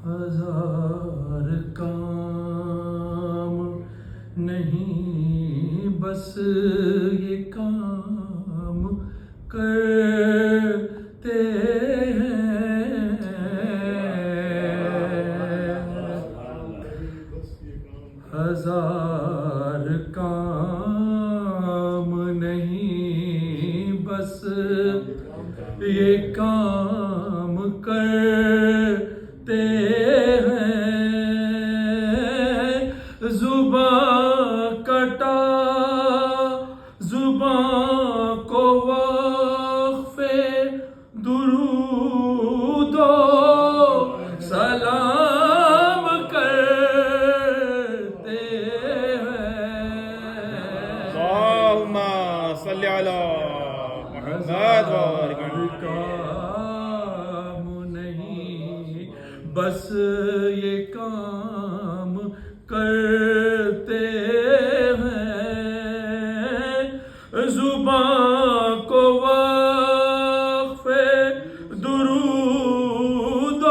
ہزار کام نہیں بس یہ کام کرتے ہیں، ہزار کام نہیں بس یہ کام کرتے ہیں، زباں کٹا زباں کو وقف درود و سلام کرتے ہیں، اللہم صلی علی محمد کام نہیں بس یہ کام کرتے ہیں، زباں کو وقف درود و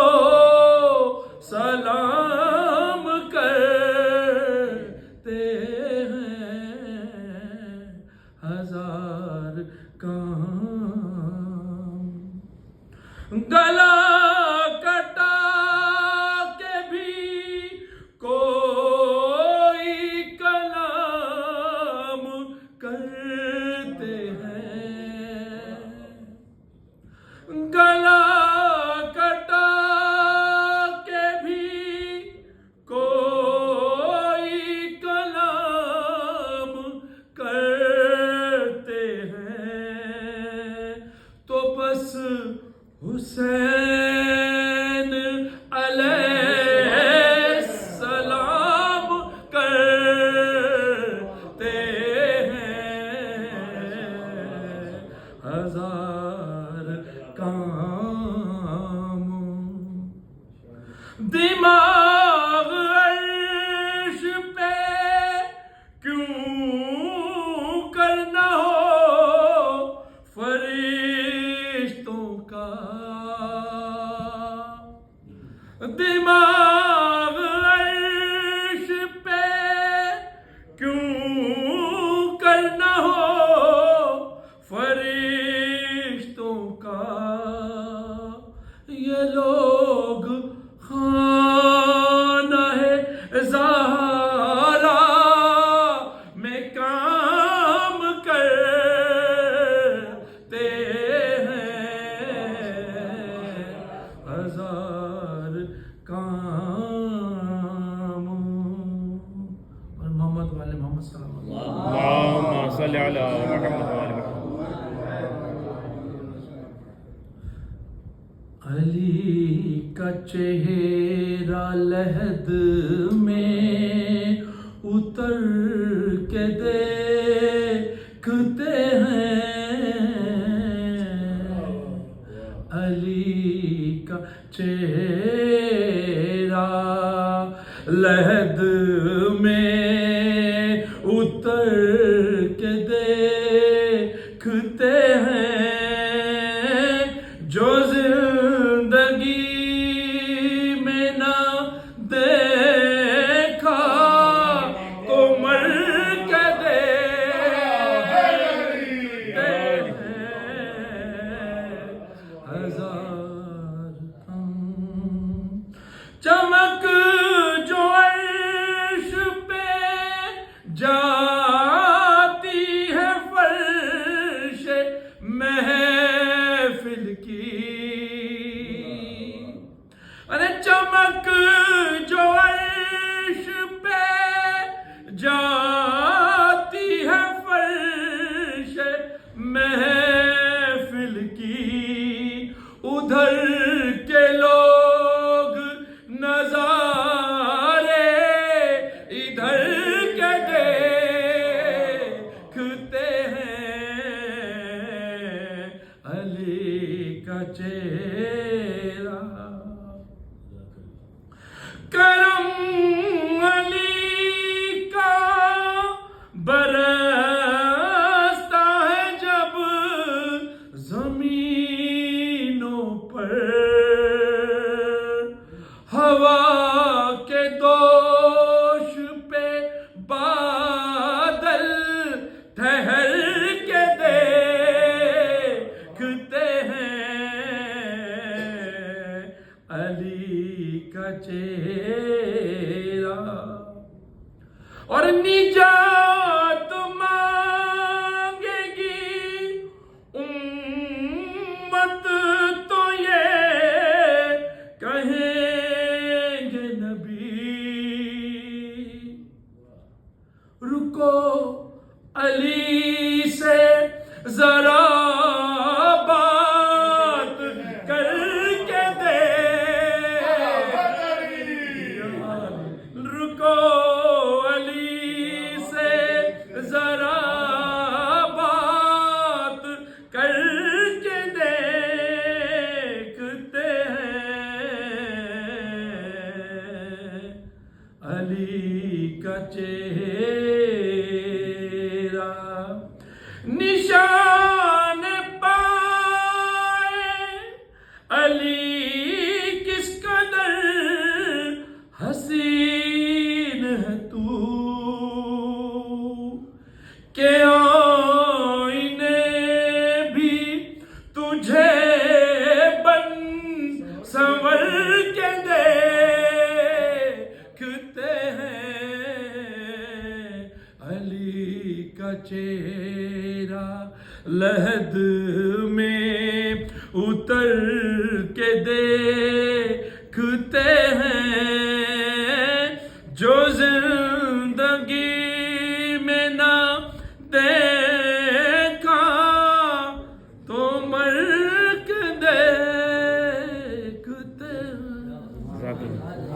سلام کرتے ہیں، ہزار کام گلا کٹا کے بھی کوئی کلام کرتے ہیں، گلا کٹا کے بھی کوئی کلام کرتے ہیں، تو بس حسین علیہ السلام کرتے ہیں، ہزار کام دماغ عرش پہ کیوں کرنا ہو فرشتوں کا، دماغ عرش پہ کیوں کرنا ہو فرشتوں کا، یہ لوگ خانہ زہرا میں کام کرتے ہیں، ہزار کام اور محمد والے محمد صلی اللہ علیہ وسلم اللہم صلی علی محمد علی کا چہرہ لحد میں اتر کے دیکھتے ہیں، علی کا چہرہ لحد میں اتر کے دیکھتے ہیں، جو زندگی میں نہ دیکھا تو مر کے دیکھتے ہیں، ہزار کام چمک جو عرش پہ جاتی ہے فرش محفل کی، ارے چمک جو عرش پہ جاتی ہے فرش محفل کی، ادھر کے لوگ نظارے ادھر کے دیکھتے ہیں، علی کا چہرہ کرم علی کا برستا ہے جب زمینوں پر ہوا ہیں علی کا چہرہ، اور نجات مانگے گی امت تو یہ کہیں گے نبی، رکو علی سے ذرا بات کر کے دے، رکو علی سے ذرا بات کر کے دیکھتے ہیں علی کا چہرہ، نشان پائے علی کس قدر حسین ہے تو، کہ آئینے بھی تجھے بن سنور کے دیکھتے ہیں علی کا چہرہ، لحد میں اتر کے دیکھتے ہیں، جو زندگی میں نہ دیکھا تو مر کے دیکھتے ہیں۔